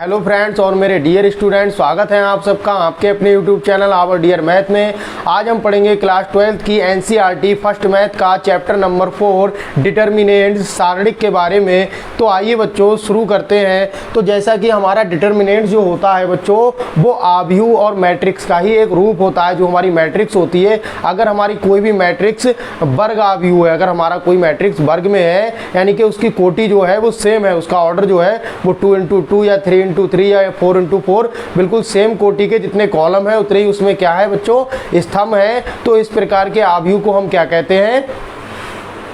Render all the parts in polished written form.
Hello friends और मेरे dear student, स्वागत है आप सबका आपके अपने YouTube channel our dear math में। आज हम पढ़ेंगे क्लास 12th की एनसीईआरटी फर्स्ट मैथ का चैप्टर नंबर 4 डिटर्मिनेंट्स सारणिक के बारे में। तो आइए बच्चों शुरू करते हैं। तो जैसा कि हमारा डिटर्मिनेंट्स जो होता है बच्चों, वो आव्यूह और मैट्रिक्स का ही एक रूप होता है। जो हमारी मैट्रिक्स होती है, अगर हमारी कोई भी मैट्रिक्स वर्ग आव्यूह है, अगर हमारा कोई मैट्रिक्स वर्ग में है, यानी कि उसकी कोटि जो है वो सेम है, उसका ऑर्डर जो है वो 2x2 या 3x3 या 4x4 बिल्कुल सेम कोटि के जितने कॉलम है उतने ही उसमें क्या है बच्चों स्तंभ है। तो इस प्रकार के आव्यूह को हम क्या कहते हैं?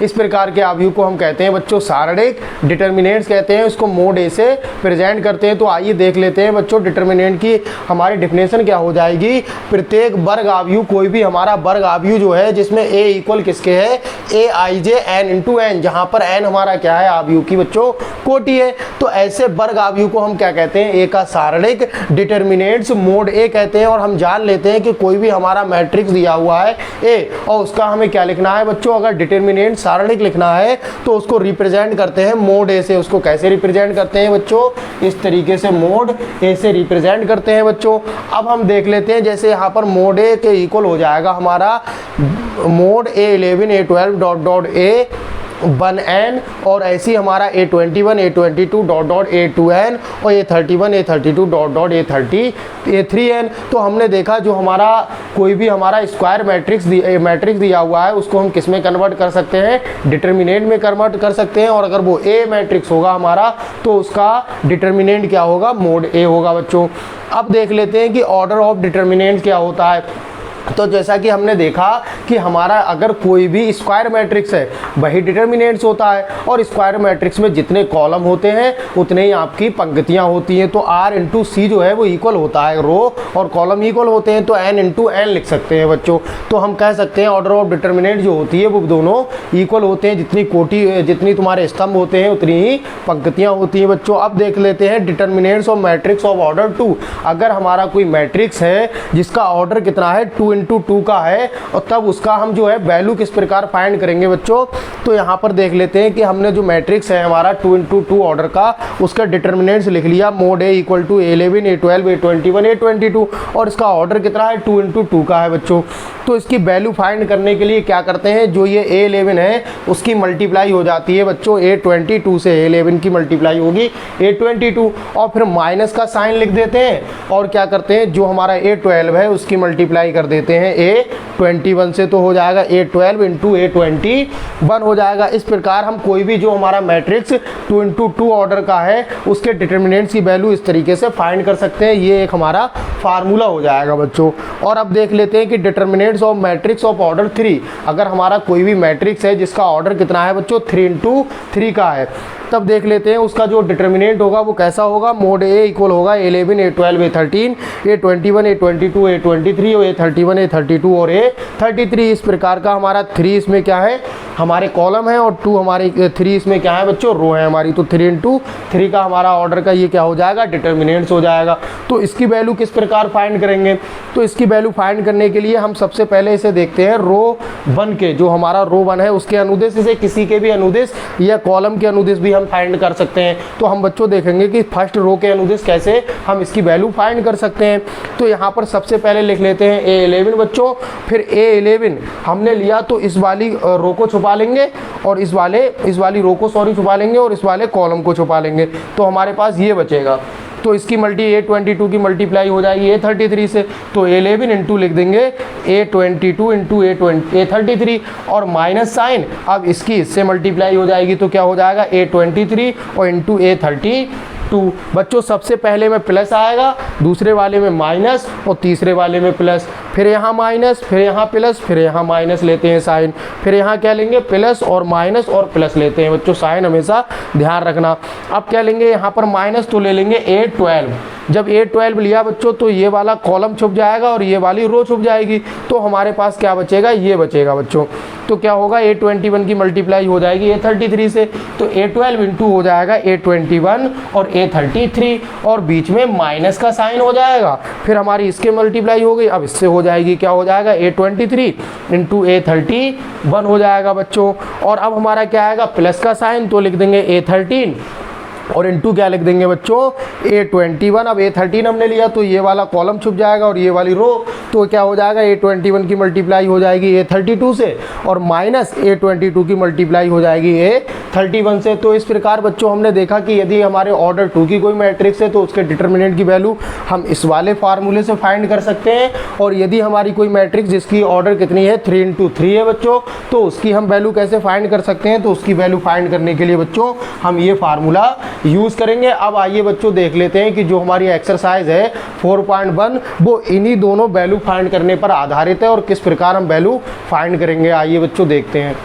इस प्रकार के आव्यूह को हम कहते हैं बच्चों सारणिक। डिटर्मिनेंट्स कहते हैं, उसको मोड ए से प्रेजेंट करते हैं। तो आइए देख लेते हैं बच्चों डिटर्मिनेंट की हमारी डेफिनेशन क्या हो जाएगी। प्रत्येक वर्ग आव्यूह, कोई भी हमारा वर्ग आव्यूह जो है जिसमें ए इक्वल किसके है, ए आई जे एन इंटू एन, जहां पर एन हमारा क्या है, आव्यूह की बच्चों कोटि है। तो ऐसे वर्ग आव्यूह को हम क्या कहते हैं, ए का सारणिक डिटर्मिनेंट्स मोड ए कहते हैं। और हम जान लेते हैं कि कोई भी हमारा मैट्रिक्स दिया हुआ है ए, और उसका हमें क्या लिखना है बच्चों, अगर डिटर्मिनेंट सारणिक लिखना है तो उसको रिप्रेजेंट करते हैं मोड ए से। उसको कैसे रिप्रेजेंट करते हैं बच्चों, इस तरीके से मोड ए से रिप्रेजेंट करते हैं बच्चों। अब हम देख लेते हैं, जैसे यहाँ पर मोड ए के इक्वल हो जाएगा हमारा mode A11 A12 dot dot A1n, और ऐसी हमारा A21 A22 dot dot A2n और A31 A32 dot dot A3n। तो हमने देखा जो हमारा कोई भी हमारा स्क्वायर मैट्रिक्स दिया हुआ है उसको हम किस में कन्वर्ट कर सकते हैं, डिटर्मिनेंट में कन्वर्ट कर सकते हैं। और अगर वो ए मैट्रिक्स होगा हमारा तो उसका डिटर्मिनेंट क्या होगा, मोड ए होगा बच्चों। अब देख लेते हैं कि ऑर्डर ऑफ डिटर्मिनेंट क्या होता है। तो जैसा कि हमने देखा कि हमारा अगर कोई भी स्क्वायर मैट्रिक्स है वही डिटर्मिनेंट्स होता है, और स्क्वायर मैट्रिक्स में जितने कॉलम होते हैं उतने ही आपकी पंक्तियां होती हैं। तो R इंटू सी जो है वो इक्वल होता है, रो और कॉलम इक्वल होते हैं, तो N इंटू एन लिख सकते हैं बच्चों। तो हम कह सकते हैं ऑर्डर ऑफ डिटर्मिनेंट जो होती है वो दोनों इक्वल होते हैं, जितनी कोटि जितनी तुम्हारे स्तंभ होते हैं उतनी ही पंक्तियाँ होती हैं बच्चों। अब देख लेते हैं determinants of matrix of order 2। अगर हमारा कोई मैट्रिक्स है जिसका ऑर्डर कितना है, 2x2 का है, और तब उसका हम जो है वैल्यू किस प्रकार फाइंड करेंगे बच्चों। तो यहाँ पर देख लेते हैं कि हमने जो मैट्रिक्स है हमारा 2x2 ऑर्डर का, उसका डिटर्मिनेंट्स लिख लिया mode A equal to A11 A12 A21 A22, और इसका ऑर्डर कितना है, 2x2 का है बच्चों। तो इसकी वैल्यू फाइंड करने के लिए क्या करते हैं, जो ये A11 है उसकी मल्टीप्लाई हो जाती है बच्चों A22 से, A11 की मल्टीप्लाई होगी A22, और फिर माइनस का साइन लिख देते हैं, और क्या करते हैं जो हमारा A12 है उसकी मल्टीप्लाई कर देते हैं A21 से। तो हो जाएगा A12 इंटू A21 हो जाएगा। इस प्रकार हम कोई भी जो हमारा मैट्रिक्स 2x2 ऑर्डर का है उसके डिटर्मिनेंट्स की वैल्यू इस तरीके से फाइंड कर सकते हैं। ये एक हमारा फार्मूला हो जाएगा बच्चों। और अब देख लेते हैं कि determinants of matrix of order 3। अगर हमारा कोई भी मैट्रिक्स है जिसका ऑर्डर कितना है बच्चों, 3x3 का है, तब देख लेते हैं उसका जो डिटर्मिनेंट होगा वो कैसा होगा। मोड ए इक्वल होगा A11 A12 A13 A21 A22 A23 और A31 A32 और A33। इस प्रकार का हमारा 3 इसमें क्या है, हमारे कॉलम है, और 2 हमारे 3 इसमें क्या है बच्चों, रो है हमारी। तो 3x3 का हमारा ऑर्डर का ये क्या हो जाएगा, डिटर्मिनेंट्स हो जाएगा। तो इसकी वैल्यू किस प्रकार फाइंड करेंगे, तो इसकी वैल्यू फाइंड करने के लिए हम सबसे पहले इसे देखते हैं रो 1 के, जो हमारा रो 1 है उसके अनुदेश, इसे किसी के भी अनुदेश या कॉलम के अनुदेश भी हम फाइंड कर सकते हैं। तो हम बच्चों देखेंगे कि फर्स्ट रो के अनुदेश कैसे हम इसकी वैल्यू फाइंड कर सकते हैं। तो यहाँ पर सबसे पहले लिख लेते हैं A11 बच्चों। फिर A11 हमने लिया तो इस वाली रो को छुपा लेंगे, और इस वाली रो को छुपा लेंगे, और इस वाले कॉलम को छुपा लेंगे। तो हमारे पास ये बचेगा। तो इसकी A22 की मल्टीप्लाई हो जाएगी A33 से, तो A11 इंटू लिख देंगे A22 इंटू A33, और माइनस साइन अब इसकी इससे मल्टीप्लाई हो जाएगी। तो क्या हो जाएगा, A23 और इंटू A32। बच्चों सबसे पहले में प्लस आएगा, दूसरे वाले में माइनस, और तीसरे वाले में प्लस। फिर यहाँ माइनस, फिर यहाँ प्लस, फिर यहाँ माइनस लेते हैं साइन, फिर यहाँ क्या लेंगे, प्लस और माइनस और प्लस लेते हैं बच्चों, साइन हमेशा ध्यान रखना। अब क्या लेंगे, यहाँ पर माइनस तो ले लेंगे A12। जब A12 लिया बच्चों तो ये वाला कॉलम छुप जाएगा और ये वाली रो छुप जाएगी। तो हमारे पास क्या बचेगा, ये बचेगा बच्चों। तो क्या होगा, A21 की मल्टीप्लाई हो जाएगी A33 से, तो A12 इंटू हो जाएगा A21 और A33, और बीच में माइनस का साइन हो जाएगा। फिर हमारी इसके मल्टीप्लाई हो गई, अब इससे हो जाएगी, क्या हो जाएगा, A23 इंटू A31 हो जाएगा बच्चों। और अब हमारा क्या आएगा, प्लस का साइन, तो लिख देंगे A13 और इनटू क्या लिख देंगे बच्चों A21। अब A13 हमने लिया तो ये वाला कॉलम छुप जाएगा और ये वाली रो, तो क्या हो जाएगा A21 की मल्टीप्लाई हो जाएगी A32 से और माइनस A22 की मल्टीप्लाई हो जाएगी A31 से। तो इस प्रकार बच्चों हमने देखा कि यदि हमारे ऑर्डर 2 की कोई मैट्रिक्स है तो उसके डिटर्मिनेंट की वैल्यू हम इस वाले फार्मूले से फाइंड कर सकते हैं, और यदि हमारी कोई मैट्रिक्स जिसकी ऑर्डर कितनी है 3 इंटू 3 है बच्चों, तो उसकी हम वैल्यू कैसे फाइंड कर सकते हैं। तो उसकी वैल्यू फाइंड करने के लिए बच्चों हम ये फार्मूला यूज़ करेंगे। अब आइए बच्चों देख लेते हैं कि जो हमारी एक्सरसाइज है 4.1 वो इन्हीं दोनों वैल्यू फाइंड करने पर आधारित है और किस प्रकार हम वैल्यू फाइंड करेंगे। आइए बच्चों देखते हैं।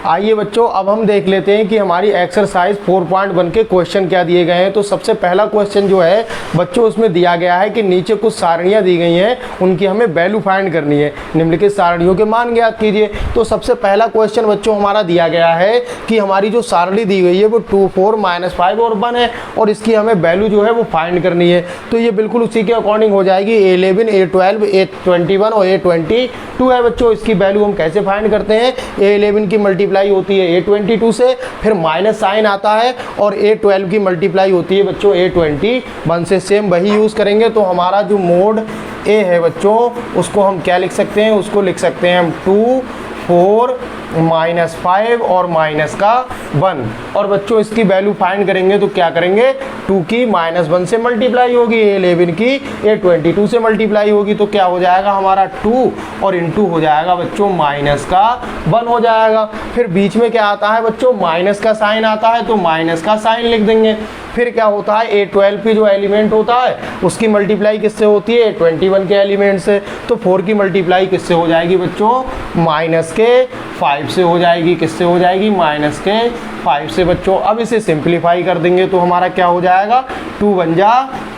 आइए बच्चों अब हम देख लेते हैं कि हमारी एक्सरसाइज 4.1 के क्वेश्चन क्या दिए गए हैं। तो सबसे पहला क्वेश्चन जो है बच्चों उसमें दिया गया है कि नीचे कुछ सारणियाँ दी गई हैं, उनकी हमें वैल्यू फाइंड करनी है, निम्नलिखित सारणियों के मान ज्ञात कीजिए। तो सबसे पहला क्वेश्चन बच्चों हमारा दिया गया है कि हमारी जो सारणी दी गई है वो 2 4 -5 और 1 है और इसकी हमें वैल्यू जो है वो फाइंड करनी है। तो ये बिल्कुल उसी के अकॉर्डिंग हो जाएगी A11 A12 A21 और A22 है बच्चों। इसकी वैल्यू हम कैसे फाइंड करते हैं, A11 की मल्टीप्लाई होती है A22 से, फिर माइनस साइन आता है, और A12 की मल्टीप्लाई होती है बच्चों A21 से। सेम वही यूज़ करेंगे। तो हमारा जो मोड A है बच्चों उसको हम क्या लिख सकते हैं, उसको लिख सकते हैं हम 2 4 -5 और माइनस का 1। और बच्चों इसकी वैल्यू फाइंड करेंगे तो क्या करेंगे, 2 की -1 से मल्टीप्लाई होगी, A11 की A22 से मल्टीप्लाई होगी, तो क्या हो जाएगा हमारा 2 और इनटू हो जाएगा बच्चों माइनस का 1 हो जाएगा। फिर बीच में क्या आता है बच्चों, माइनस का साइन आता है, तो माइनस का साइन लिख देंगे। फिर क्या होता है, A12 की जो एलिमेंट होता है उसकी मल्टीप्लाई किससे होती है, A21 के एलिमेंट से। तो 4 की मल्टीप्लाई किससे हो जाएगी बच्चों, माइनस के 5 से हो जाएगी। किससे हो जाएगी, माइनस के 5 से बच्चों। अब इसे सिंप्लीफाई कर देंगे तो हमारा क्या हो जाएगा, 2 1 जा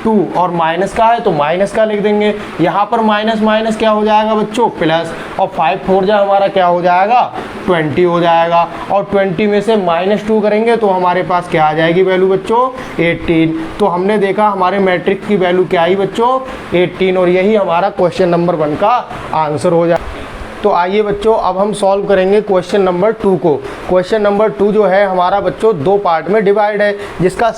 2 और माइनस का है तो माइनस का लिख देंगे। यहाँ पर माइनस माइनस क्या हो जाएगा बच्चों, प्लस, और 5 4 जा हमारा क्या हो जाएगा 20 हो जाएगा, और 20 में से -2 करेंगे तो हमारे पास क्या आ जाएगी वैल्यू बच्चों 18। तो हमने देखा हमारे मैट्रिक्स की वैल्यू क्या आई बच्चों 18, और यही हमारा क्वेश्चन नंबर 1 का आंसर हो जाए। तो आइए बच्चों अब हम सॉल्व करेंगे क्वेश्चन नंबर 2 को। क्वेश्चन नंबर 2 जो है हमारा बच्चों 2 पार्ट में डिवाइड है, जिसका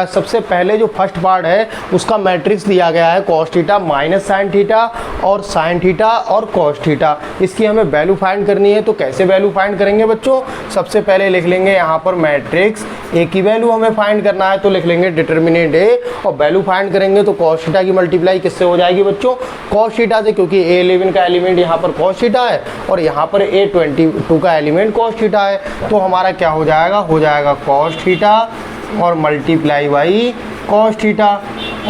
सबसे पहले जो फर्स्ट पार्ट है उसका मैट्रिक्स दिया गया है cos theta minus sine theta और साइन थीटा और cos थीटा। इसकी हमें वैल्यू फाइंड करनी है। तो कैसे वैल्यू फाइंड करेंगे बच्चों, सबसे पहले लिख लेंगे यहाँ पर मैट्रिक्स ए की वैल्यू हमें फाइंड करना है, तो लिख लेंगे डिटर्मिनेंट ए, और वैल्यू फाइंड करेंगे तो cos थीटा की मल्टीप्लाई किससे हो जाएगी बच्चों, cos थीटा से, क्योंकि A11 का एलिमेंट यहाँ पर cos थीटा है और यहाँ पर A22 का एलिमेंट cos थीटा है। तो हमारा क्या हो जाएगा cos थीटा और मल्टीप्लाई बाई cos थीटा।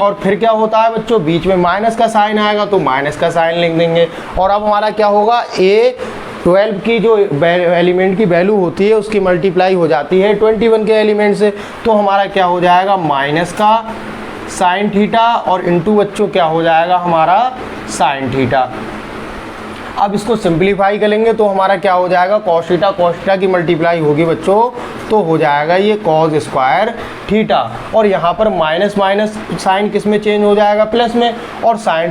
और फिर क्या होता है बच्चों, बीच में माइनस का साइन आएगा तो माइनस का साइन लिख देंगे। और अब हमारा क्या होगा, A12 की जो एलिमेंट की वैल्यू होती है उसकी मल्टीप्लाई हो जाती है 21 के एलिमेंट से, तो हमारा क्या हो जाएगा माइनस का साइन थीटा और इनटू बच्चों क्या हो जाएगा हमारा साइन थीटा। अब इसको सिंप्लीफाई करेंगे तो हमारा क्या हो जाएगा, cos थीटा की मल्टीप्लाई होगी बच्चों तो हो जाएगा ये cos स्क्वायर थीटा, और यहाँ पर माइनस माइनस साइन किस में चेंज हो जाएगा, प्लस में, और साइन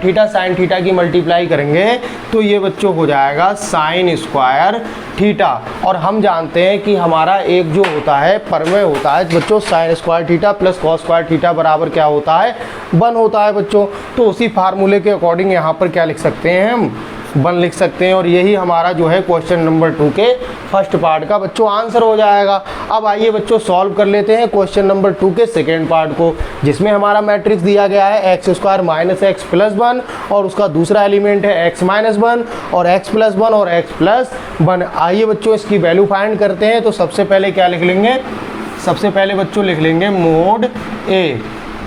थीटा की मल्टीप्लाई करेंगे तो ये बच्चों हो जाएगा साइन स्क्वायर थीटा। और हम जानते हैं कि हमारा एक जो होता है परमेय होता है बच्चों sine square theta plus cos square theta बराबर क्या होता है, 1 होता है बच्चों। तो उसी फार्मूले के अकॉर्डिंग यहाँ पर क्या लिख सकते हैं हम, 1 लिख सकते हैं, और यही हमारा जो है क्वेश्चन नंबर 2 के फर्स्ट पार्ट का बच्चों आंसर हो जाएगा। अब आइए बच्चों सॉल्व कर लेते हैं क्वेश्चन नंबर 2 के सेकेंड पार्ट को, जिसमें हमारा मैट्रिक्स दिया गया है x square minus x plus 1 और उसका दूसरा एलिमेंट है x माइनस 1 और x प्लस 1 और x प्लस 1। आइए बच्चों इसकी वैल्यू फाइंड करते हैं। तो सबसे पहले क्या लिख लेंगे, सबसे पहले बच्चों लिख लेंगे मोड A,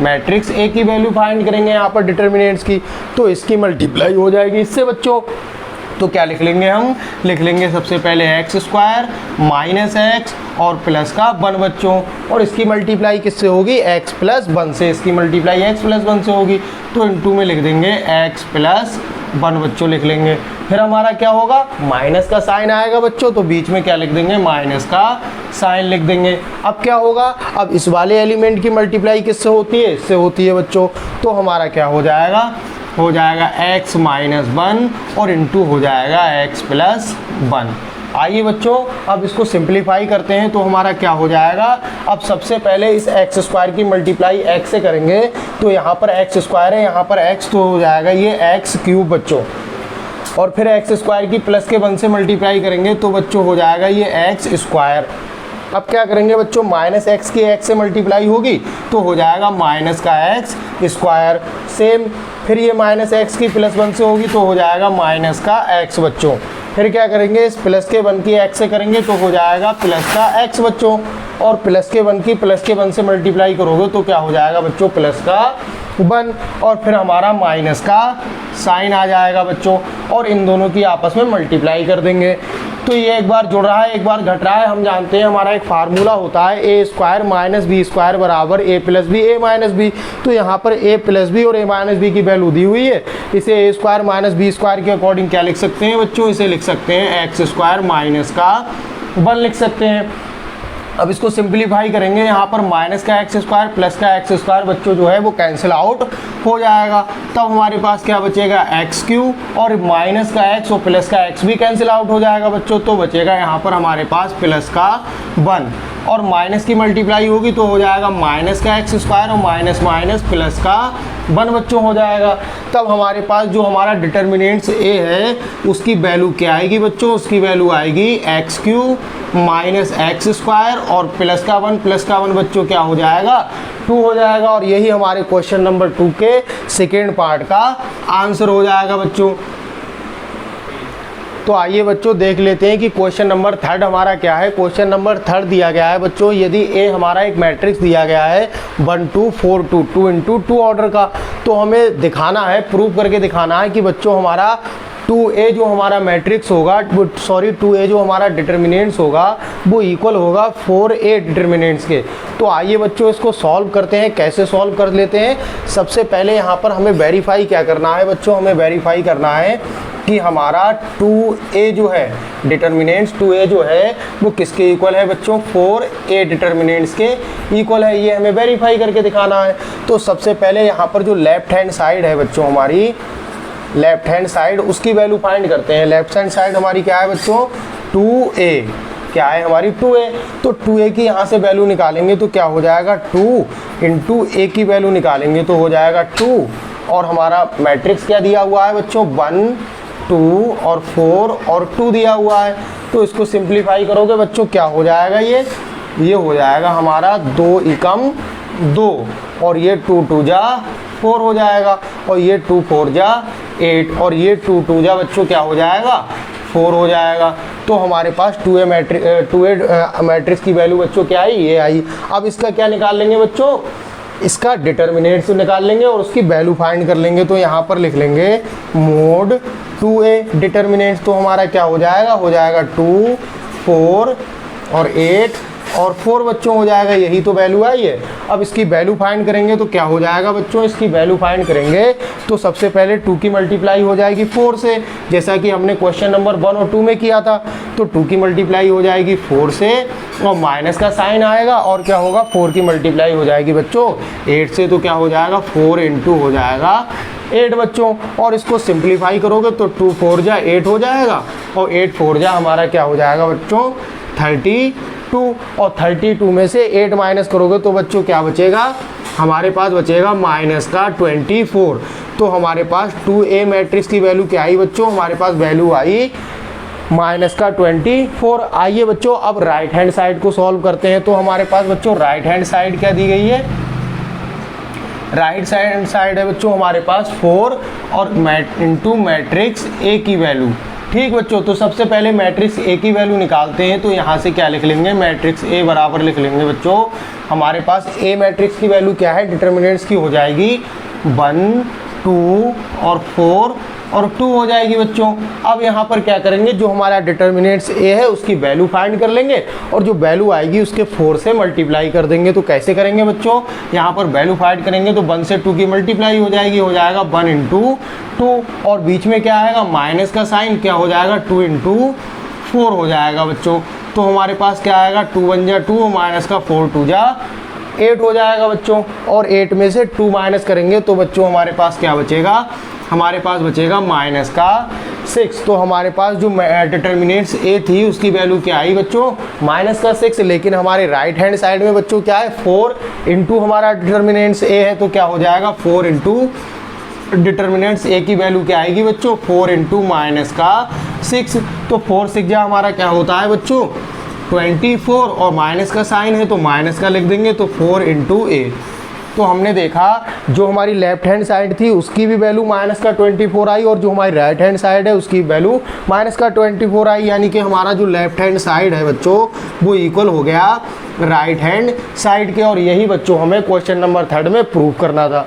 मैट्रिक्स ए की वैल्यू फाइंड करेंगे यहाँ पर डिटर्मिनेंट्स की, तो इसकी मल्टीप्लाई हो जाएगी इससे बच्चों। तो क्या लिख लेंगे, हम लिख लेंगे सबसे पहले एक्स स्क्वायर माइनस एक्स और प्लस का 1 बच्चों, और इसकी मल्टीप्लाई किससे होगी, x प्लस 1 से। इसकी मल्टीप्लाई x प्लस 1 से होगी तो इनटू में लिख देंगे x प्लस 1 बच्चों लिख लेंगे। फिर हमारा क्या होगा, माइनस का साइन आएगा बच्चों तो बीच में क्या लिख देंगे, माइनस का साइन लिख देंगे। अब क्या होगा, अब इस वाले एलिमेंट की मल्टीप्लाई किससे होती है, इससे होती है बच्चों। तो हमारा क्या हो जाएगा x माइनस 1 और इनटू हो जाएगा x प्लस 1। आइए बच्चों अब इसको सिंप्लीफाई करते हैं तो हमारा क्या हो जाएगा। अब सबसे पहले इस एक्स स्क्वायर की मल्टीप्लाई एक्स से करेंगे तो यहाँ पर एक्स स्क्वायर है, यहाँ पर एक्स तो हो जाएगा ये एक्स क्यूब बच्चों, और फिर एक्स स्क्वायर की प्लस के 1 से मल्टीप्लाई करेंगे तो बच्चों हो जाएगा ये एक्स स्क्वायर। अब क्या करेंगे बच्चों, माइनस एक्स की एक्स से मल्टीप्लाई होगी तो हो जाएगा माइनस का एक्स स्क्वायर। सेम फिर ये माइनस एक्स की प्लस 1 से होगी तो हो जाएगा माइनस का एक्स बच्चों। फिर क्या करेंगे, इस प्लस के 1 की एक्स से करेंगे तो हो जाएगा प्लस का एक्स बच्चों, और प्लस के 1 की प्लस के 1 से मल्टीप्लाई करोगे तो क्या हो जाएगा बच्चों, प्लस का 1, और फिर हमारा माइनस का साइन आ जाएगा बच्चों, और इन दोनों की आपस में मल्टीप्लाई कर देंगे तो ये एक बार जुड़ रहा है एक बार घट रहा है। हम जानते हैं हमारा एक फार्मूला होता है ए स्क्वायर माइनस बी स्क्वायर बराबर ए प्लस बी ए माइनस बी। तो यहाँ पर ए प्लस बी और ए माइनस बी की वैल्यू दी हुई है, इसे ए स्क्वायर माइनस बी स्क्वायर के अकॉर्डिंग क्या लिख सकते हैं बच्चों, इसे लिख सकते हैं एक्स स्क्वायर माइनस का 1 लिख सकते हैं। अब इसको सिंप्लीफाई करेंगे, यहाँ पर माइनस का एक्स स्क्वायर प्लस का एक्स स्क्वायर बच्चों जो है वो कैंसिल आउट हो जाएगा, तब हमारे पास क्या बचेगा एक्स क्यू, और माइनस का एक्स और प्लस का एक्स भी कैंसिल आउट हो जाएगा बच्चों, तो बचेगा यहाँ पर हमारे पास प्लस का 1, और माइनस की मल्टीप्लाई होगी तो हो जाएगा माइनस का एक्स स्क्वायर और माइनस माइनस प्लस का 1 बच्चों हो जाएगा। तब हमारे पास जो हमारा डिटर्मिनेंट्स ए है उसकी वैल्यू क्या आएगी बच्चों, उसकी वैल्यू आएगी x Q minus x square और प्लस का 1 बच्चों क्या हो जाएगा 2 हो जाएगा, और यही हमारे क्वेश्चन नंबर 2 के सेकेंड पार्ट का आंसर हो जाएगा बच्चों। तो आइए बच्चों देख लेते हैं कि क्वेश्चन नंबर 3 हमारा क्या है। क्वेश्चन नंबर 3 दिया गया है बच्चों, यदि ए हमारा एक मैट्रिक्स दिया गया है 1 2 4 2 2 इंटू 2 ऑर्डर का, तो हमें दिखाना है, प्रूव करके दिखाना है कि बच्चों हमारा 2a जो हमारा मैट्रिक्स होगा, सॉरी 2a जो हमारा डिटर्मिनेंट्स होगा वो इक्वल होगा 4a डिटर्मिनेंट्स के। तो आइए बच्चों इसको सॉल्व करते हैं। कैसे सॉल्व कर लेते हैं, सबसे पहले यहाँ पर हमें वेरीफाई क्या करना है बच्चों, हमें वेरीफाई करना है कि हमारा 2a जो है डिटर्मिनेंट्स 2a जो है वो किसके इक्वल है बच्चों, 4a डिटर्मिनेंट्स के इक्वल है, ये हमें वेरीफाई करके दिखाना है। तो सबसे पहले यहाँ पर जो लेफ्ट हैंड साइड है बच्चों, हमारी लेफ्ट हैंड साइड उसकी वैल्यू फाइंड करते हैं। लेफ्ट हैंड साइड हमारी क्या है बच्चों, 2a, क्या है हमारी 2a, तो 2a की यहाँ से वैल्यू निकालेंगे तो क्या हो जाएगा 2 इंटू a की वैल्यू निकालेंगे तो हो जाएगा 2, और हमारा मैट्रिक्स क्या दिया हुआ है बच्चों 1 2 और 4 और 2 दिया हुआ है। तो इसको सिंप्लीफाई करोगे बच्चों क्या हो जाएगा, ये हो जाएगा हमारा 2 एकम 2, और ये 2 2 जा 4 हो जाएगा, और ये 2 4 जा 8, और ये 2 2 जा बच्चों क्या हो जाएगा 4 हो जाएगा। तो हमारे पास 2a मैट्रिक्स की वैल्यू बच्चों क्या आई, ये आई। अब इसका क्या निकाल लेंगे बच्चों, इसका डिटर्मिनेंट्स निकाल लेंगे और उसकी वैल्यू फाइंड कर लेंगे। तो यहाँ पर लिख लेंगे मोड 2a डिटर्मिनेंट्स, तो हमारा क्या हो जाएगा 2 4 और 8 और 4 बच्चों हो जाएगा, यही तो वैल्यू आई है। अब इसकी वैल्यू फाइंड करेंगे तो क्या हो जाएगा बच्चों, इसकी वैल्यू फाइंड करेंगे तो सबसे पहले 2 की मल्टीप्लाई हो जाएगी 4 से, जैसा कि हमने क्वेश्चन नंबर 1 और 2 में किया था। तो 2 की मल्टीप्लाई हो जाएगी 4 से, और माइनस का साइन आएगा, और क्या होगा 4 की मल्टीप्लाई हो जाएगी बच्चों 8 से, तो क्या हो जाएगा 4 इंटू हो जाएगा 8 बच्चों। और इसको सिंप्लीफाई करोगे तो 2 4 जा 8 हो जाएगा, और 8 4 जा हमारा क्या हो जाएगा बच्चों 32, और 32 में से 8 माइनस करोगे तो बच्चों क्या बचेगा, हमारे पास बचेगा माइनस का 24। तो हमारे पास 2a मैट्रिक्स की वैल्यू क्या आई बच्चों, हमारे पास वैल्यू आई माइनस का 24। आइए बच्चों अब राइट हैंड साइड को सॉल्व करते हैं। तो हमारे पास बच्चों राइट हैंड साइड क्या दी गई है, राइट हैंड साइड है बच्चों हमारे पास 4 और इंटू मैट्रिक्स a की वैल्यू। ठीक बच्चों, तो सबसे पहले मैट्रिक्स ए की वैल्यू निकालते हैं। तो यहाँ से क्या लिख लेंगे, मैट्रिक्स ए बराबर लिख लेंगे बच्चों, हमारे पास ए मैट्रिक्स की वैल्यू क्या है, डिटर्मिनेंट्स की हो जाएगी 1 2 और 4 और 2 हो जाएगी बच्चों। अब यहाँ पर क्या करेंगे, जो हमारा डिटर्मिनेंट्स ए है उसकी वैल्यू फाइंड कर लेंगे, और जो वैल्यू आएगी उसके 4 से मल्टीप्लाई कर देंगे। तो कैसे करेंगे बच्चों, यहाँ पर वैल्यू फाइंड करेंगे तो 1 से 2 की मल्टीप्लाई हो जाएगी, हो जाएगा 1 इंटू 2, और बीच में क्या आएगा माइनस का साइन, क्या हो जाएगा 2 इंटू 4 हो जाएगा बच्चों। तो हमारे पास क्या आएगा 2 1 जा 2, माइनस का 4 2 जा 8 हो जाएगा बच्चों, और 8 में से 2 माइनस करेंगे तो बच्चों हमारे पास क्या बचेगा, हमारे पास बचेगा माइनस का 6। तो हमारे पास जो डिटर्मिनेंट्स ए थी उसकी वैल्यू क्या आई बच्चों, -6। लेकिन हमारे राइट हैंड साइड में बच्चों क्या है, 4 इंटू हमारा डिटर्मिनेंट्स ए है, तो क्या हो जाएगा 4 इंटू डिटर्मिनेंट्स ए की वैल्यू क्या आएगी बच्चों, 4 इंटू -6। तो 4 6 हमारा क्या होता है बच्चों 24, और माइनस का साइन है तो माइनस का लिख देंगे, तो 4 इंटू ए। तो हमने देखा जो हमारी लेफ्ट हैंड साइड थी उसकी भी वैल्यू -24 आई, और जो हमारी राइट हैंड साइड है उसकी वैल्यू -24 आई, यानी कि हमारा जो लेफ्ट हैंड साइड है बच्चों वो इक्वल हो गया राइट हैंड साइड के। और यही बच्चों हमें क्वेश्चन नंबर 3 में प्रूव करना था।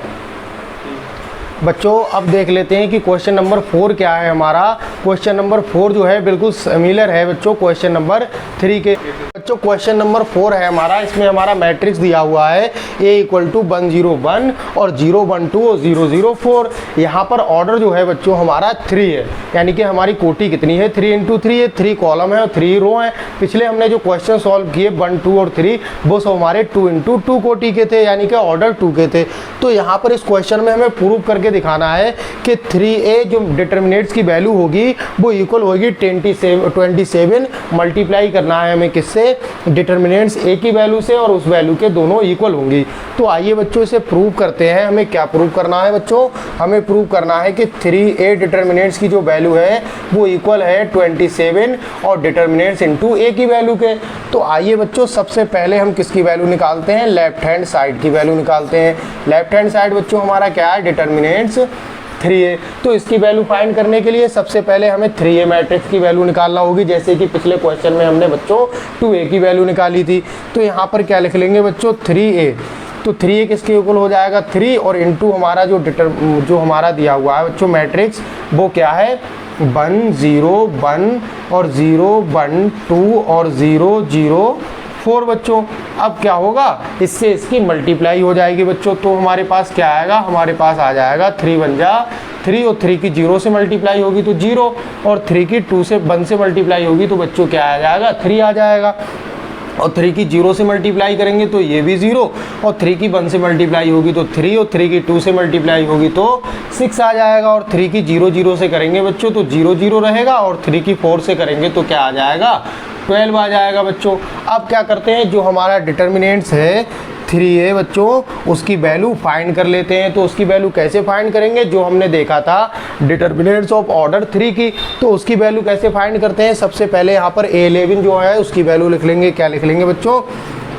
बच्चों अब देख लेते हैं कि क्वेश्चन नंबर 4 क्या है हमारा। क्वेश्चन नंबर 4 जो है बिल्कुल सिमिलर है बच्चों क्वेश्चन नंबर 3 के। बच्चों क्वेश्चन नंबर 4 है हमारा, इसमें हमारा मैट्रिक्स दिया हुआ है A = 1 0 1 और 0 1 2 और 0 0 4। यहाँ पर ऑर्डर जो है बच्चों हमारा 3 है, यानी कि हमारी कोटि कितनी है 3 इंटू 3 है, 3 कॉलम है और 3 रो है। पिछले हमने जो क्वेश्चन सॉल्व किए 1 2 और 3 वो सब हमारे 2 इंटू 2 कोटि के थे, यानी कि ऑर्डर 2 के थे। तो यहाँ पर इस क्वेश्चन में हमें प्रूव करके दिखाना है कि 3a जो डिटर्मिनेंट्स की वैल्यू होगी वो इक्वल होगी 27 मल्टीप्लाई करना है हमें किससे, डिटर्मिनेंट्स a की वैल्यू से, और उस वैल्यू के दोनों इक्वल होंगी। तो आइए बच्चों इसे प्रूव करते हैं। हमें क्या प्रूव करना है बच्चों, हमें प्रूव करना है कि 3a डिटर्मिनेंट्स की जो वैल्यू है वो इक्वल है 27 और डिटर्मिनेंट्स इनटू a की वैल्यू के। तो आइए बच्चों सबसे पहले हम किसकी वैल्यू निकालते हैं, लेफ्ट हैंड साइड की वैल्यू निकालते हैं। लेफ्ट हैंड साइड बच्चों हमारा क्या है, डिटर्मिनेंट्स 3a। तो इसकी वैल्यू फाइंड करने के लिए सबसे पहले हमें 3a मैट्रिक्स की वैल्यू निकालना होगी, जैसे कि पिछले क्वेश्चन में हमने बच्चों 2a की वैल्यू निकाली थी। तो यहाँ पर क्या लिख लेंगे बच्चों 3a। तो 3a किसके इक्वल हो जाएगा 3, और इनटू हमारा जो हमारा दिया हुआ है बच्चों मैट्रिक्स वो क्या है 1 0 1 और 0 1 2 और 0 0 4 बच्चों। अब क्या होगा, इससे इसकी मल्टीप्लाई हो जाएगी बच्चों। तो हमारे पास क्या आएगा, हमारे पास आ जाएगा 3 1 जा 3, और 3 की 0 से मल्टीप्लाई होगी तो 0, और 3 की 2 से 1 से मल्टीप्लाई होगी तो बच्चों क्या आ जाएगा 3 आ जाएगा। और 3 की 0 से मल्टीप्लाई करेंगे तो ये भी 0, और 3 की 1 से मल्टीप्लाई होगी तो 3, और 3 की 2 से मल्टीप्लाई होगी तो 6 आ जाएगा। और 3 की 0 0 से करेंगे बच्चों तो 0 0 रहेगा, और 3 की 4 से करेंगे तो क्या आ जाएगा 12 आ जाएगा बच्चों। अब क्या करते हैं, जो हमारा डिटर्मिनेंट्स है 3a बच्चों उसकी वैल्यू फाइंड कर लेते हैं। तो उसकी वैल्यू कैसे फाइंड करेंगे, जो हमने देखा था डिटर्मिनेंट्स ऑफ ऑर्डर 3 की, तो उसकी वैल्यू कैसे फाइंड करते हैं। सबसे पहले यहाँ पर a11 जो है उसकी वैल्यू लिख लेंगे, क्या लिख लेंगे बच्चों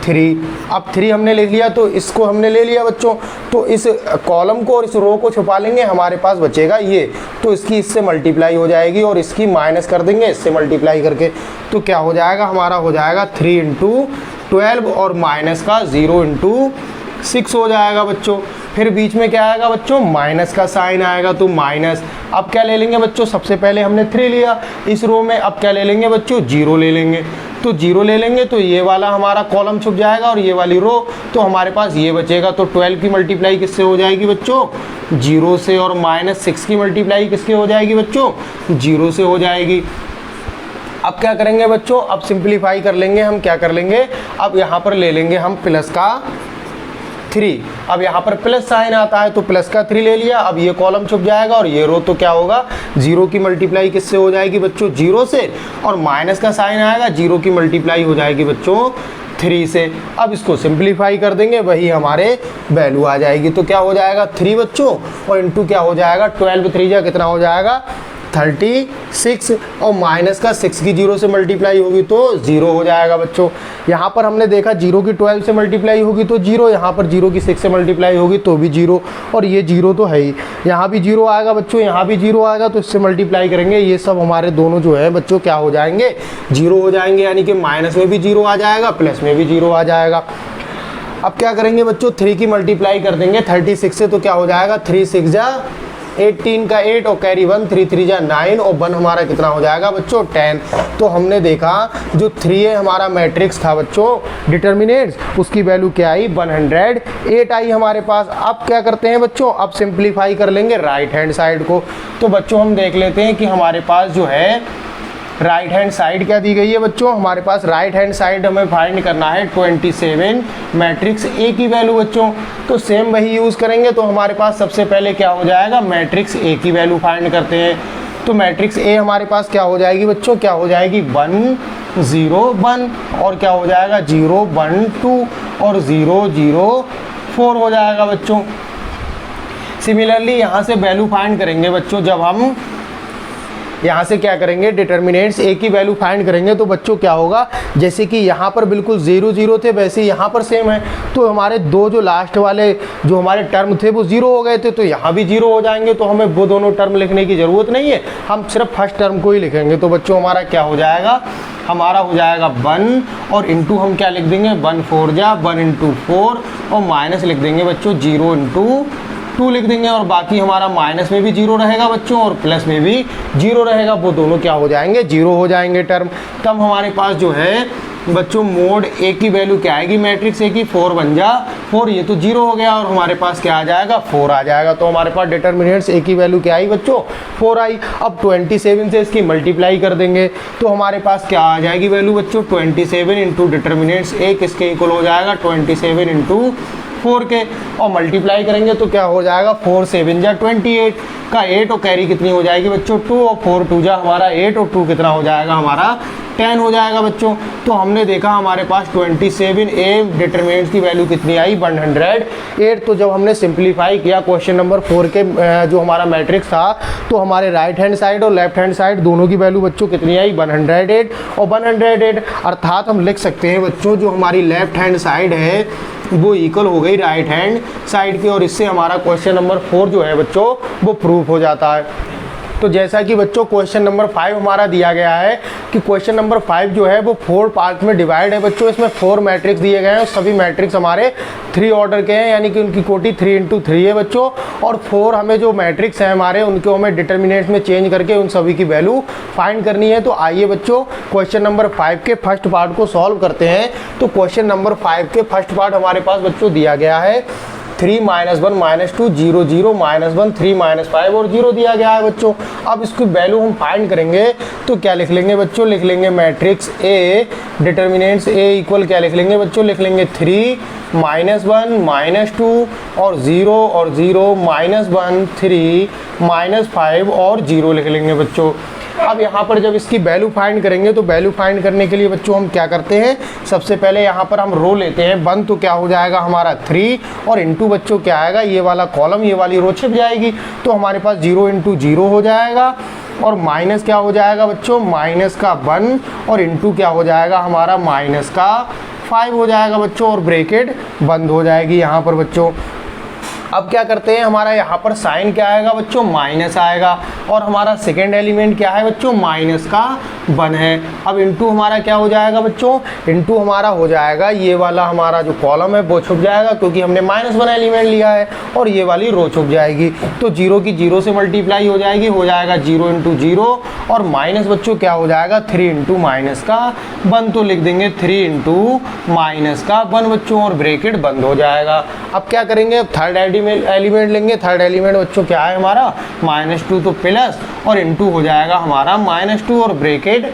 3। अब 3 हमने लिख लिया तो इसको हमने ले लिया बच्चों, तो इस कॉलम को और इस रो को छुपा लेंगे, हमारे पास बचेगा ये। तो इसकी इससे मल्टीप्लाई हो जाएगी और इसकी माइनस कर देंगे इससे मल्टीप्लाई करके। तो क्या हो जाएगा, हमारा हो जाएगा 3 इंटू 12 और माइनस का 0 इंटू 6 हो जाएगा बच्चों। फिर बीच में क्या आएगा बच्चों, माइनस का साइन आएगा तो माइनस। अब क्या ले लेंगे बच्चों, सबसे पहले हमने 3 लिया इस रो में, अब क्या ले लेंगे बच्चों 0 ले लेंगे। तो 0 ले लेंगे तो ये वाला हमारा कॉलम छुप जाएगा और ये वाली रो, तो हमारे पास ये बचेगा। तो 12 की मल्टीप्लाई किससे हो जाएगी बच्चों 0 से, और -6 की मल्टीप्लाई किसके हो जाएगी बच्चों 0 से हो जाएगी। अब क्या करेंगे बच्चों, अब सिंप्लीफाई कर लेंगे हम, क्या कर लेंगे, अब यहाँ पर ले लेंगे हम प्लस का 3। अब यहाँ पर प्लस साइन आता है तो प्लस का 3 ले लिया। अब ये कॉलम छुप जाएगा और ये रो, तो क्या होगा 0 की मल्टीप्लाई किससे हो जाएगी बच्चों 0 से, और माइनस का साइन आएगा 0 की मल्टीप्लाई हो जाएगी बच्चों 3 से। अब इसको सिंप्लीफाई कर देंगे, वही हमारे वैल्यू आ जाएगी। तो क्या हो जाएगा 3 बच्चों, और इंटू क्या हो जाएगा 12 3 जा कितना हो जाएगा 36, और माइनस का 6 की 0 से मल्टीप्लाई होगी तो 0 हो जाएगा बच्चों। यहाँ पर हमने देखा 0 की 12 से मल्टीप्लाई होगी तो 0, यहाँ पर 0 की 6 से मल्टीप्लाई होगी तो भी 0, और ये 0 तो है ही। यहाँ भी 0 आएगा बच्चों, यहाँ भी 0 आएगा, तो इससे मल्टीप्लाई करेंगे, ये सब हमारे दोनों जो है बच्चों क्या हो जाएंगे 0 हो जाएंगे, यानी कि माइनस में भी 0 आ जाएगा, प्लस में भी 0 आ जाएगा। अब क्या करेंगे बच्चों 3 की मल्टीप्लाई कर देंगे 36 से, तो क्या हो जाएगा 3 6 जा 18 का 8 और कैरी 1 3 3 जा 9, और 1 हमारा कितना हो जाएगा बच्चों 10। तो हमने देखा जो 3a हमारा मैट्रिक्स था बच्चों डिटर्मिनेंट्स, उसकी वैल्यू क्या आई 108 आई हमारे पास। अब क्या करते हैं बच्चों, अब सिंप्लीफाई कर लेंगे राइट हैंड साइड को। तो बच्चों हम देख लेते हैं कि हमारे पास जो है राइट हैंड साइड क्या दी गई है बच्चों, हमारे पास राइट हैंड साइड हमें फाइंड करना है 27 मैट्रिक्स ए की वैल्यू बच्चों। तो सेम वही यूज़ करेंगे। तो हमारे पास सबसे पहले क्या हो जाएगा, मैट्रिक्स ए की वैल्यू फाइंड करते हैं। तो मैट्रिक्स ए हमारे पास क्या हो जाएगी बच्चों, क्या हो जाएगी 1 0 1 और क्या हो जाएगा 0 1 2 और 0 0 4 हो जाएगा बच्चों। सिमिलरली यहाँ से वैल्यू फाइंड करेंगे बच्चों, जब हम यहाँ से क्या करेंगे डिटर्मिनेंट्स ए की वैल्यू फाइंड करेंगे तो बच्चों क्या होगा, जैसे कि यहाँ पर बिल्कुल 0 0 थे वैसे यहाँ पर सेम है, तो हमारे दो जो लास्ट वाले जो हमारे टर्म थे वो 0 हो गए थे, तो यहाँ भी 0 हो जाएंगे, तो हमें वो दोनों टर्म लिखने की ज़रूरत नहीं है, हम सिर्फ फर्स्ट टर्म को ही लिखेंगे। तो बच्चों हमारा क्या हो जाएगा, हमारा हो जाएगा 1 और इंटू हम क्या लिख देंगे 1 4 जा 1 इंटू 4 और माइनस लिख देंगे बच्चों 0 इंटू 2 लिख देंगे, और बाकी हमारा माइनस में भी 0 रहेगा बच्चों और प्लस में भी 0 रहेगा, वो दोनों क्या हो जाएंगे 0 हो जाएंगे टर्म। तब हमारे पास जो है बच्चों मोड ए की वैल्यू क्या आएगी, मैट्रिक्स ए की 4 1 जा 4, ये तो 0 हो गया और हमारे पास क्या आ जाएगा 4 आ जाएगा। तो हमारे पास डिटर्मिनेंट्स ए की वैल्यू क्या आई बच्चों 4 आई। अब 27 से इसकी मल्टीप्लाई कर देंगे तो हमारे पास क्या आ जाएगी वैल्यू बच्चों 27 इंटू डिटर्मिनेंट्स ए किसके इक्वल हो जाएगा 27 इंटू 4 के, और मल्टीप्लाई करेंगे तो क्या हो जाएगा 4 7 जा 28 का 8 और कैरी कितनी हो जाएगी बच्चों 2 और 4 2 जा हमारा 8 और 2 कितना हो जाएगा हमारा 10 हो जाएगा बच्चों। तो हमने देखा हमारे पास 27 ए डिटरमिनेंट्स की वैल्यू कितनी आई 108। तो जब हमने सिंप्लीफाई किया क्वेश्चन नंबर 4 के जो हमारा मैट्रिक्स था, तो हमारे राइट हैंड साइड और लेफ्ट हैंड साइड दोनों की वैल्यू बच्चों कितनी आई 108 और 108, अर्थात हम लिख सकते हैं बच्चों जो हमारी लेफ्ट हैंड साइड है वो इक्वल हो गई राइट हैंड साइड की, और इससे हमारा क्वेश्चन नंबर 4 जो है बच्चों वो प्रूफ हो जाता है। तो जैसा कि बच्चों क्वेश्चन नंबर 5 हमारा दिया गया है कि क्वेश्चन नंबर 5 जो है वो 4 पार्ट में डिवाइड है बच्चों, इसमें 4 मैट्रिक्स दिए गए हैं, सभी मैट्रिक्स हमारे 3 ऑर्डर के हैं, यानी कि उनकी कोटि 3 इंटू 3 है बच्चों, और 4 हमें जो मैट्रिक्स हैं हमारे उनको हमें डिटर्मिनेंट्स में चेंज करके उन सभी की वैल्यू फाइंड करनी है। तो आइए बच्चों क्वेश्चन नंबर 5 के फर्स्ट पार्ट को सॉल्व करते हैं। तो क्वेश्चन नंबर 5 के फर्स्ट पार्ट हमारे पास बच्चों दिया गया है 3 -1 -2 0 0 -1 3 -5 और 0 दिया गया है बच्चों। अब इसकी वैल्यू हम फाइंड करेंगे तो क्या लिख लेंगे बच्चों, लिख लेंगे matrix A determinants A equal क्या लिख लेंगे बच्चों, लिख लेंगे 3 -1 -2 और 0 और 0 -1 3 -5 और 0 लिख लेंगे बच्चों। अब यहाँ पर जब इसकी वैल्यू फाइंड करेंगे तो वैल्यू फाइंड करने के लिए बच्चों हम क्या करते हैं, सबसे पहले यहाँ पर हम रो लेते हैं 1, तो क्या हो जाएगा हमारा 3 और इंटू बच्चों क्या आएगा ये वाला कॉलम ये वाली रो छिप जाएगी, तो हमारे पास 0 इंटू 0 हो जाएगा, और माइनस क्या हो जाएगा बच्चों माइनस का 1 और इंटू क्या हो जाएगा हमारा माइनस का 5 हो जाएगा बच्चों, और ब्रैकेट बंद हो जाएगी यहाँ पर बच्चों। अब क्या करते हैं, हमारा यहाँ पर साइन क्या आएगा बच्चों माइनस आएगा, और हमारा सेकेंड एलिमेंट क्या है बच्चों माइनस का 1 है। अब इंटू हमारा क्या हो जाएगा बच्चों, इंटू हमारा हो जाएगा ये वाला हमारा जो कॉलम है वो छुप जाएगा क्योंकि हमने -1 एलिमेंट लिया है, और ये वाली रो छुप जाएगी, तो 0 की 0 से मल्टीप्लाई हो जाएगी, हो जाएगा 0 इंटू 0 और माइनस बच्चों क्या हो जाएगा 3 इंटू माइनस का 1, तो लिख देंगे 3 इंटू माइनस का 1 बच्चों, और ब्रैकेट बंद हो जाएगा। अब क्या करेंगे, थर्ड एलिमेंट लेंगे, थर्ड एलिमेंट बच्चों क्या है हमारा -2, तो प्लस और इंटू हो जाएगा हमारा -2 और ब्रैकेट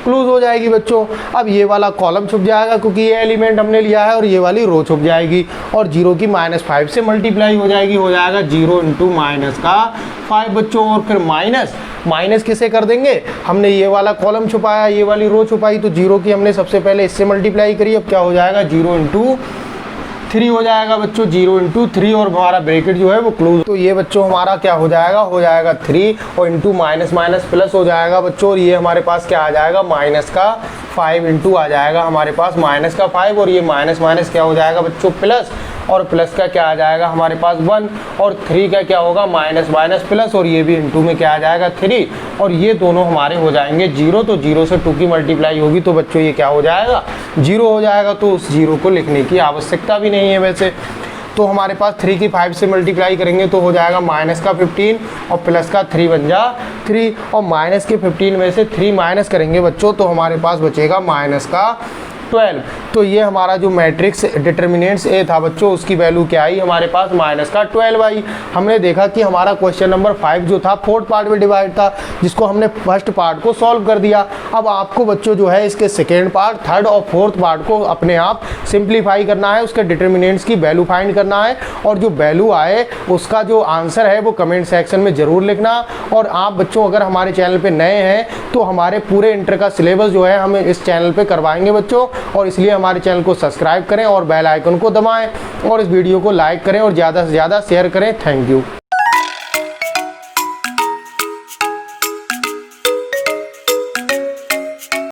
क्लोज हो जाएगी बच्चों। अब ये वाला कॉलम छुप जाएगा क्योंकि ये एलिमेंट हमने लिया है, और ये वाली रो छुप जाएगी, और 0 की -5 से मल्टीप्लाई हो जाएगी, हो जाएगा 0 इंटू माइनस का 5 बच्चों, और फिर माइनस किसे कर देंगे, हमने ये वाला कॉलम छुपाया ये वाली रो छुपाई, तो 0 की हमने सबसे पहले इससे मल्टीप्लाई करी, अब क्या हो जाएगा 0 इंटू 3 हो जाएगा बच्चों, 0 इंटू 3 और हमारा ब्रैकेट जो है वो क्लोज, तो ये बच्चों हमारा क्या हो जाएगा 3 और इंटू माइनस प्लस हो जाएगा बच्चों, और ये हमारे पास क्या आ जाएगा माइनस का 5 इंटू आ जाएगा हमारे पास माइनस का 5, और ये माइनस क्या हो जाएगा बच्चों प्लस, और प्लस का क्या आ जाएगा हमारे पास 1, और 3 का क्या होगा माइनस प्लस, और ये भी इंटू में क्या आ जाएगा 3, और ये दोनों हमारे हो जाएंगे 0, तो 0 से 2 की मल्टीप्लाई होगी तो बच्चों ये क्या हो जाएगा 0 हो जाएगा, तो उस 0 को लिखने की आवश्यकता भी नहीं है वैसे। तो हमारे पास 3 की 5 से मल्टीप्लाई करेंगे तो हो जाएगा माइनस का 15 और प्लस का 3 बन जा 3, और माइनस के 15 में से 3 माइनस करेंगे बच्चों तो हमारे पास बचेगा माइनस का 12। तो ये हमारा जो मैट्रिक्स डिटर्मिनेंट्स ए था बच्चों, उसकी वैल्यू क्या आई हमारे पास, माइनस का 12 आई। हमने देखा कि हमारा क्वेश्चन नंबर 5 जो था फोर्थ पार्ट में डिवाइड था, जिसको हमने फर्स्ट पार्ट को सॉल्व कर दिया। अब आपको बच्चों जो है इसके सेकेंड पार्ट, थर्ड और फोर्थ पार्ट को अपने आप सिंप्लीफाई करना है, उसके डिटर्मिनेंट्स की वैल्यू फाइंड करना है, और जो वैल्यू आए उसका जो आंसर है वो कमेंट सेक्शन में जरूर लिखना। और आप बच्चों अगर हमारे चैनल पे नए हैं तो हमारे पूरे इंटर का सिलेबस जो है हम इस चैनल पे करवाएंगे बच्चों, और इसलिए हमारे चैनल को सब्सक्राइब करें और बेल आइकन को दबाएं और इस वीडियो को लाइक करें और ज़्यादा से ज़्यादा शेयर करें। Thank you.